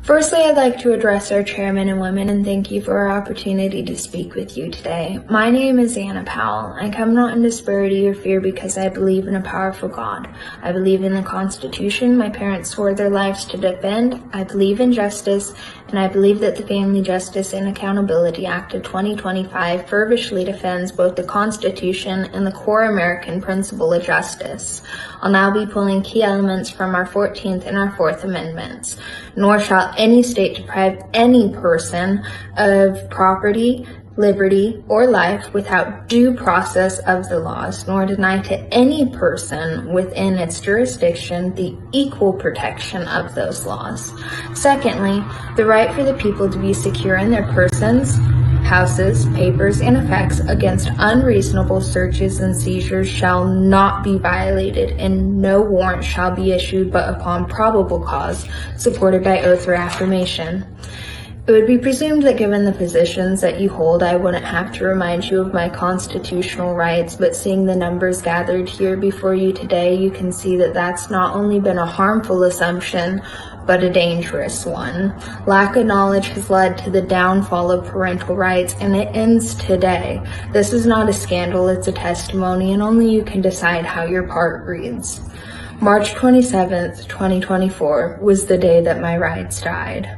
Firstly, I'd like to address our chairmen and women and thank you for our opportunity to speak with you today. My name is Anna Powell. I come not in disparity or fear because I believe in a powerful God. I believe in the Constitution my parents swore their lives to defend. I believe in justice, and I believe that the Family Justice and Accountability Act of 2025 fervently defends both the Constitution and the core American principle of justice. I'll now be pulling key elements from our 14th and our 4th Amendments. Nor shall any state deprive any person of property, liberty, or life without due process of the laws, nor deny to any person within its jurisdiction the equal protection of those laws. Secondly, the right for the people to be secure in their persons, houses, papers, and effects against unreasonable searches and seizures shall not be violated, and no warrant shall be issued but upon probable cause, supported by oath or affirmation. It would be presumed that given the positions that you hold, I wouldn't have to remind you of my constitutional rights, but seeing the numbers gathered here before you today, you can see that that's not only been a harmful assumption, but a dangerous one. Lack of knowledge has led to the downfall of parental rights, and it ends today. This is not a scandal, it's a testimony, and only you can decide how your part reads. March 27th, 2024 was the day that my rights died.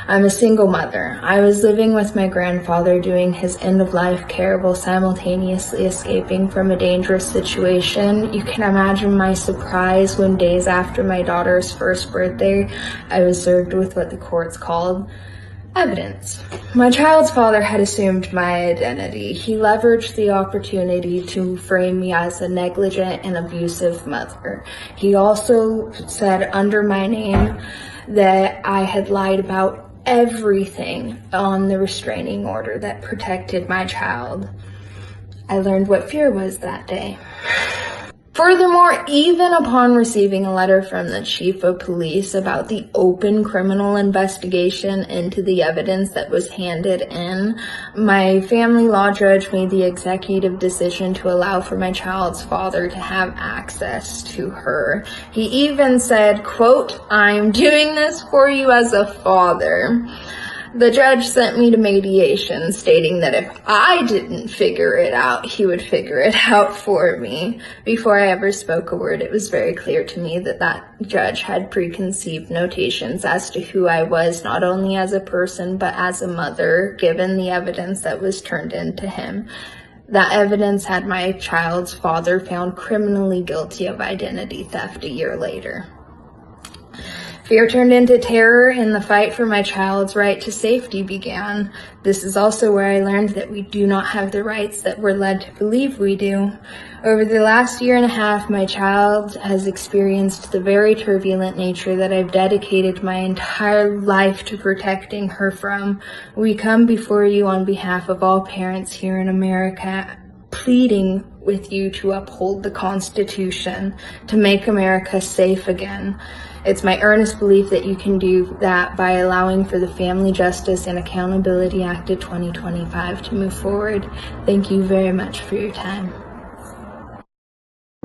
I'm a single mother. I was living with my grandfather doing his end-of-life care while simultaneously escaping from a dangerous situation. You can imagine my surprise when days after my daughter's first birthday, I was served with what the courts called evidence. My child's father had assumed my identity. He leveraged the opportunity to frame me as a negligent and abusive mother. He also said under my name that I had lied about everything on the restraining order that protected my child. I learned what fear was that day. Furthermore, even upon receiving a letter from the chief of police about the open criminal investigation into the evidence that was handed in, my family law judge made the executive decision to allow for my child's father to have access to her. He even said, quote, "I'm doing this for you as a father." The judge sent me to mediation, stating that if I didn't figure it out, he would figure it out for me. Before I ever spoke a word, it was very clear to me that that judge had preconceived notations as to who I was, not only as a person, but as a mother, given the evidence that was turned into him. That evidence had my child's father found criminally guilty of identity theft a year later. Fear turned into terror, and the fight for my child's right to safety began. This is also where I learned that we do not have the rights that we're led to believe we do. Over the last year and a half, my child has experienced the very turbulent nature that I've dedicated my entire life to protecting her from. We come before you on behalf of all parents here in America, pleading with you to uphold the Constitution, to make America safe again. It's my earnest belief that you can do that by allowing for the Family Justice and Accountability Act of 2025 to move forward. Thank you very much for your time.